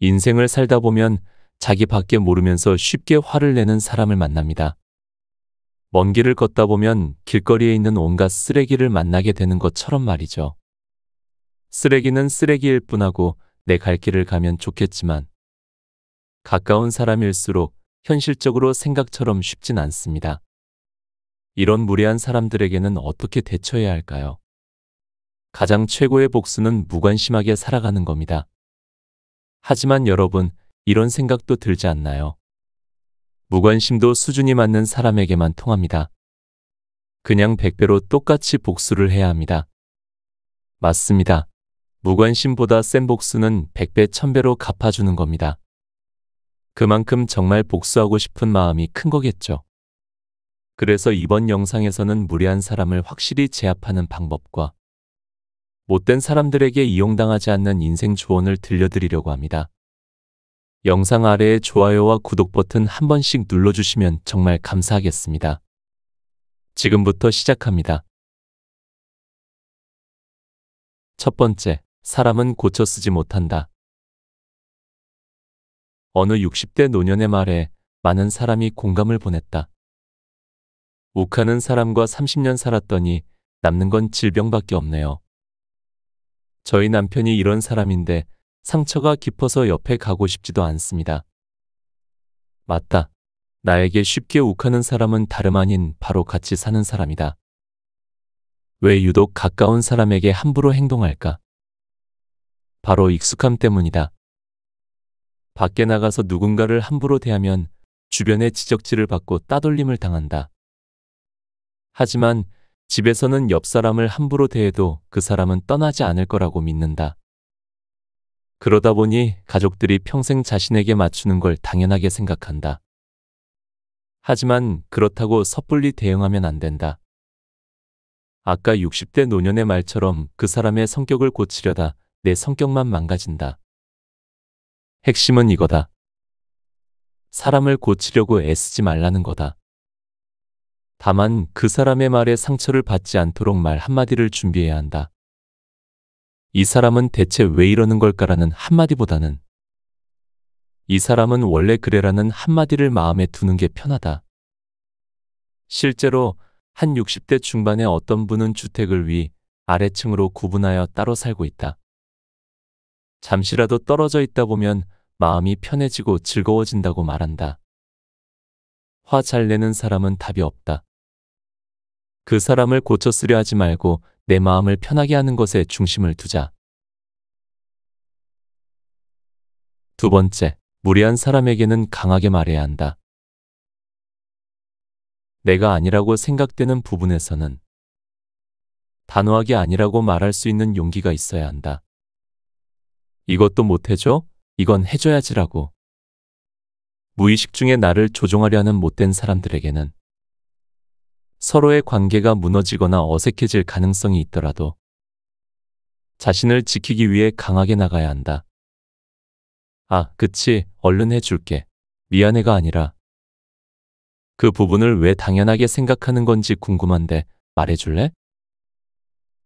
인생을 살다 보면 자기 밖에 모르면서 쉽게 화를 내는 사람을 만납니다. 먼 길을 걷다 보면 길거리에 있는 온갖 쓰레기를 만나게 되는 것처럼 말이죠. 쓰레기는 쓰레기일 뿐하고 내 갈 길을 가면 좋겠지만 가까운 사람일수록 현실적으로 생각처럼 쉽진 않습니다. 이런 무례한 사람들에게는 어떻게 대처해야 할까요? 가장 최고의 복수는 무관심하게 살아가는 겁니다. 하지만 여러분, 이런 생각도 들지 않나요? 무관심도 수준이 맞는 사람에게만 통합니다. 그냥 100배로 똑같이 복수를 해야 합니다. 맞습니다. 무관심보다 센 복수는 100배, 1000배로 갚아주는 겁니다. 그만큼 정말 복수하고 싶은 마음이 큰 거겠죠. 그래서 이번 영상에서는 무례한 사람을 확실히 제압하는 방법과 못된 사람들에게 이용당하지 않는 인생 조언을 들려드리려고 합니다. 영상 아래에 좋아요와 구독 버튼 한 번씩 눌러주시면 정말 감사하겠습니다. 지금부터 시작합니다. 첫 번째, 사람은 고쳐 쓰지 못한다. 어느 60대 노년의 말에 많은 사람이 공감을 보냈다. 욱하는 사람과 30년 살았더니 남는 건 질병밖에 없네요. 저희 남편이 이런 사람인데 상처가 깊어서 옆에 가고 싶지도 않습니다. 맞다. 나에게 쉽게 욱하는 사람은 다름 아닌 바로 같이 사는 사람이다. 왜 유독 가까운 사람에게 함부로 행동할까? 바로 익숙함 때문이다. 밖에 나가서 누군가를 함부로 대하면 주변의 지적질을 받고 따돌림을 당한다. 하지만 집에서는 옆 사람을 함부로 대해도 그 사람은 떠나지 않을 거라고 믿는다. 그러다 보니 가족들이 평생 자신에게 맞추는 걸 당연하게 생각한다. 하지만 그렇다고 섣불리 대응하면 안 된다. 아까 60대 노년의 말처럼 그 사람의 성격을 고치려다 내 성격만 망가진다. 핵심은 이거다. 사람을 고치려고 애쓰지 말라는 거다. 다만 그 사람의 말에 상처를 받지 않도록 말 한마디를 준비해야 한다. 이 사람은 대체 왜 이러는 걸까라는 한마디보다는 이 사람은 원래 그래라는 한마디를 마음에 두는 게 편하다. 실제로 한 60대 중반의 어떤 분은 주택을 위, 아래층으로 구분하여 따로 살고 있다. 잠시라도 떨어져 있다 보면 마음이 편해지고 즐거워진다고 말한다. 화 잘 내는 사람은 답이 없다. 그 사람을 고쳐 쓰려 하지 말고 내 마음을 편하게 하는 것에 중심을 두자. 두 번째, 무례한 사람에게는 강하게 말해야 한다. 내가 아니라고 생각되는 부분에서는 단호하게 아니라고 말할 수 있는 용기가 있어야 한다. 이것도 못 해줘? 이건 해줘야지라고. 무의식 중에 나를 조종하려 하는 못된 사람들에게는 서로의 관계가 무너지거나 어색해질 가능성이 있더라도 자신을 지키기 위해 강하게 나가야 한다. 아, 그치, 얼른 해줄게. 미안해가 아니라 그 부분을 왜 당연하게 생각하는 건지 궁금한데 말해줄래?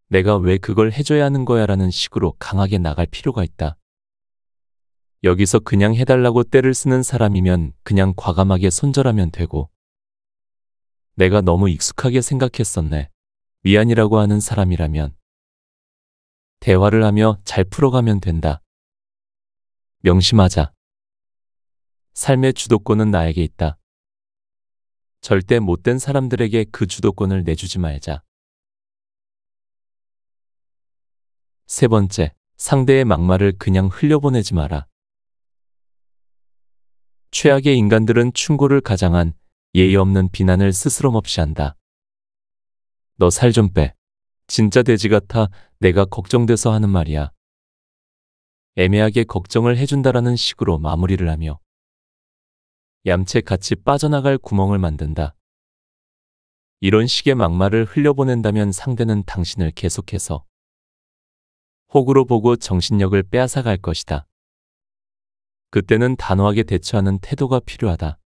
내가 왜 그걸 해줘야 하는 거야 라는 식으로 강하게 나갈 필요가 있다. 여기서 그냥 해달라고 떼를 쓰는 사람이면 그냥 과감하게 손절하면 되고 내가 너무 익숙하게 생각했었네. 미안이라고 하는 사람이라면 대화를 하며 잘 풀어가면 된다. 명심하자. 삶의 주도권은 나에게 있다. 절대 못된 사람들에게 그 주도권을 내주지 말자. 세 번째, 상대의 막말을 그냥 흘려보내지 마라. 최악의 인간들은 충고를 가장한 예의 없는 비난을 스스럼없이 한다. 너 살 좀 빼. 진짜 돼지 같아. 내가 걱정돼서 하는 말이야. 애매하게 걱정을 해준다라는 식으로 마무리를 하며 얌체같이 빠져나갈 구멍을 만든다. 이런 식의 막말을 흘려보낸다면 상대는 당신을 계속해서 호구로 보고 정신력을 빼앗아 갈 것이다. 그때는 단호하게 대처하는 태도가 필요하다.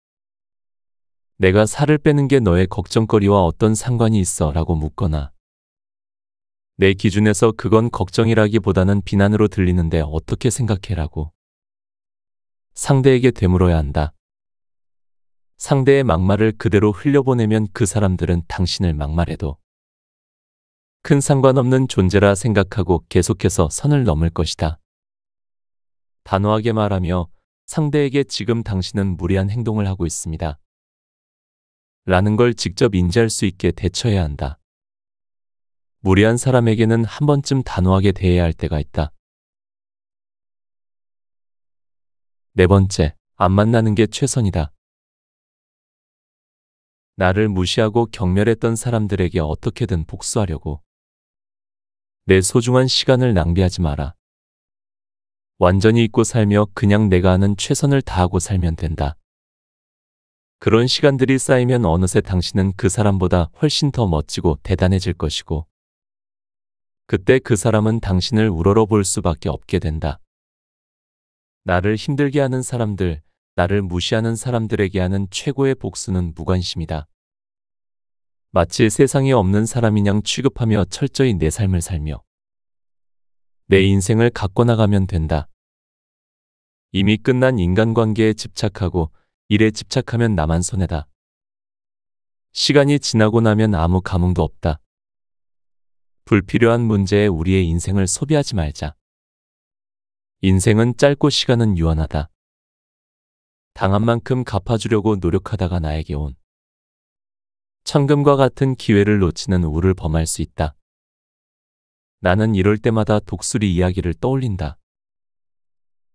내가 살을 빼는 게 너의 걱정거리와 어떤 상관이 있어? 라고 묻거나 내 기준에서 그건 걱정이라기보다는 비난으로 들리는데 어떻게 생각해? 라고 상대에게 되물어야 한다. 상대의 막말을 그대로 흘려보내면 그 사람들은 당신을 막말해도 큰 상관없는 존재라 생각하고 계속해서 선을 넘을 것이다. 단호하게 말하며 상대에게 지금 당신은 무리한 행동을 하고 있습니다. 라는 걸 직접 인지할 수 있게 대처해야 한다. 무리한 사람에게는 한 번쯤 단호하게 대해야 할 때가 있다. 네 번째, 안 만나는 게 최선이다. 나를 무시하고 경멸했던 사람들에게 어떻게든 복수하려고 내 소중한 시간을 낭비하지 마라. 완전히 잊고 살며 그냥 내가 하는 최선을 다하고 살면 된다. 그런 시간들이 쌓이면 어느새 당신은 그 사람보다 훨씬 더 멋지고 대단해질 것이고 그때 그 사람은 당신을 우러러 볼 수밖에 없게 된다. 나를 힘들게 하는 사람들, 나를 무시하는 사람들에게 하는 최고의 복수는 무관심이다. 마치 세상에 없는 사람이냥 취급하며 철저히 내 삶을 살며 내 인생을 갖고 나가면 된다. 이미 끝난 인간관계에 집착하고 일에 집착하면 나만 손해다. 시간이 지나고 나면 아무 감흥도 없다. 불필요한 문제에 우리의 인생을 소비하지 말자. 인생은 짧고 시간은 유한하다. 당한 만큼 갚아주려고 노력하다가 나에게 온 천금과 같은 기회를 놓치는 우를 범할 수 있다. 나는 이럴 때마다 독수리 이야기를 떠올린다.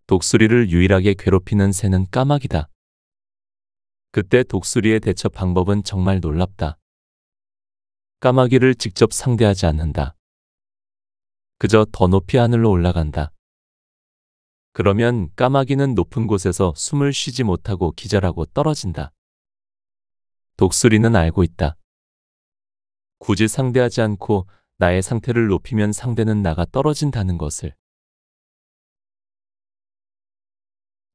독수리를 유일하게 괴롭히는 새는 까마귀다. 그때 독수리의 대처 방법은 정말 놀랍다. 까마귀를 직접 상대하지 않는다. 그저 더 높이 하늘로 올라간다. 그러면 까마귀는 높은 곳에서 숨을 쉬지 못하고 기절하고 떨어진다. 독수리는 알고 있다. 굳이 상대하지 않고 나의 상태를 높이면 상대는 나가 떨어진다는 것을.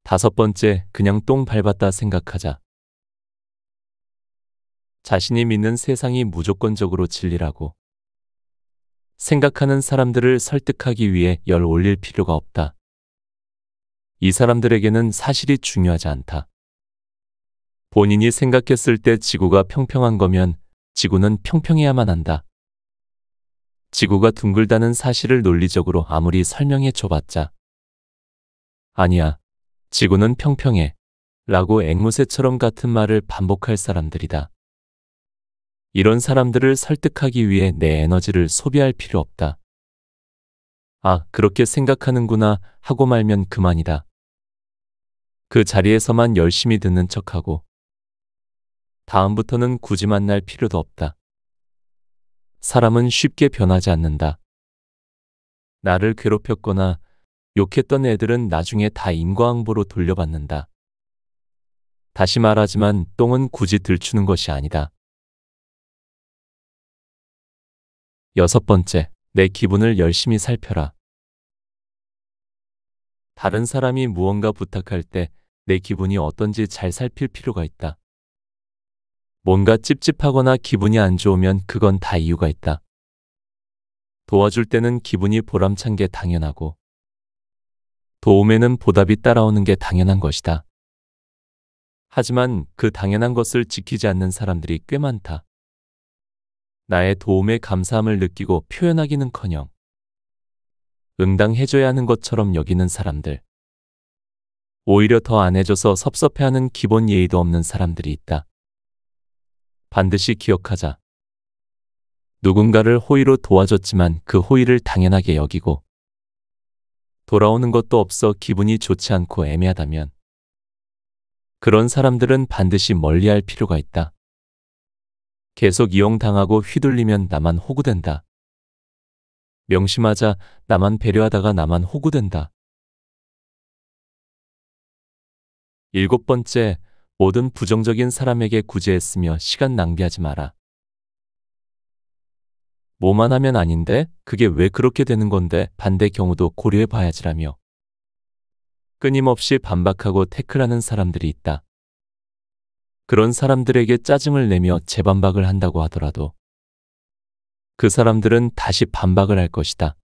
다섯 번째, 그냥 똥 밟았다 생각하자. 자신이 믿는 세상이 무조건적으로 진리라고 생각하는 사람들을 설득하기 위해 열 올릴 필요가 없다. 이 사람들에게는 사실이 중요하지 않다. 본인이 생각했을 때 지구가 평평한 거면 지구는 평평해야만 한다. 지구가 둥글다는 사실을 논리적으로 아무리 설명해 줘봤자 아니야, 지구는 평평해 라고 앵무새처럼 같은 말을 반복할 사람들이다. 이런 사람들을 설득하기 위해 내 에너지를 소비할 필요 없다. 아, 그렇게 생각하는구나 하고 말면 그만이다. 그 자리에서만 열심히 듣는 척하고 다음부터는 굳이 만날 필요도 없다. 사람은 쉽게 변하지 않는다. 나를 괴롭혔거나 욕했던 애들은 나중에 다 인과응보로 돌려받는다. 다시 말하지만 똥은 굳이 들추는 것이 아니다. 여섯 번째, 내 기분을 열심히 살펴라. 다른 사람이 무언가 부탁할 때 내 기분이 어떤지 잘 살필 필요가 있다. 뭔가 찝찝하거나 기분이 안 좋으면 그건 다 이유가 있다. 도와줄 때는 기분이 보람찬 게 당연하고 도움에는 보답이 따라오는 게 당연한 것이다. 하지만 그 당연한 것을 지키지 않는 사람들이 꽤 많다. 나의 도움에 감사함을 느끼고 표현하기는커녕 응당해줘야 하는 것처럼 여기는 사람들. 오히려 더 안 해줘서 섭섭해하는 기본 예의도 없는 사람들이 있다. 반드시 기억하자. 누군가를 호의로 도와줬지만 그 호의를 당연하게 여기고 돌아오는 것도 없어 기분이 좋지 않고 애매하다면 그런 사람들은 반드시 멀리할 필요가 있다. 계속 이용당하고 휘둘리면 나만 호구된다. 명심하자. 나만 배려하다가 나만 호구된다. 일곱 번째, 모든 부정적인 사람에게 구제했으며 시간 낭비하지 마라. 뭐만 하면 아닌데 그게 왜 그렇게 되는 건데 반대 경우도 고려해 봐야지라며 끊임없이 반박하고 태클하는 사람들이 있다. 그런 사람들에게 짜증을 내며 재반박을 한다고 하더라도 그 사람들은 다시 반박을 할 것이다.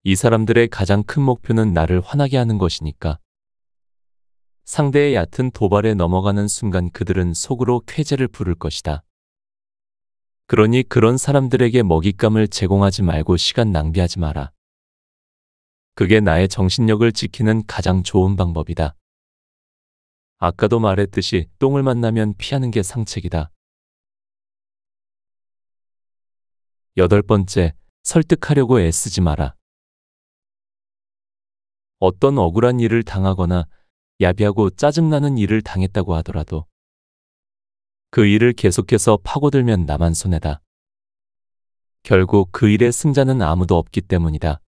이 사람들의 가장 큰 목표는 나를 화나게 하는 것이니까 상대의 얕은 도발에 넘어가는 순간 그들은 속으로 쾌재를 부를 것이다. 그러니 그런 사람들에게 먹잇감을 제공하지 말고 시간 낭비하지 마라. 그게 나의 정신력을 지키는 가장 좋은 방법이다. 아까도 말했듯이 똥을 만나면 피하는 게 상책이다. 8번째, 설득하려고 애쓰지 마라. 어떤 억울한 일을 당하거나 야비하고 짜증나는 일을 당했다고 하더라도 그 일을 계속해서 파고들면 나만 손해다. 결국 그 일의 승자는 아무도 없기 때문이다.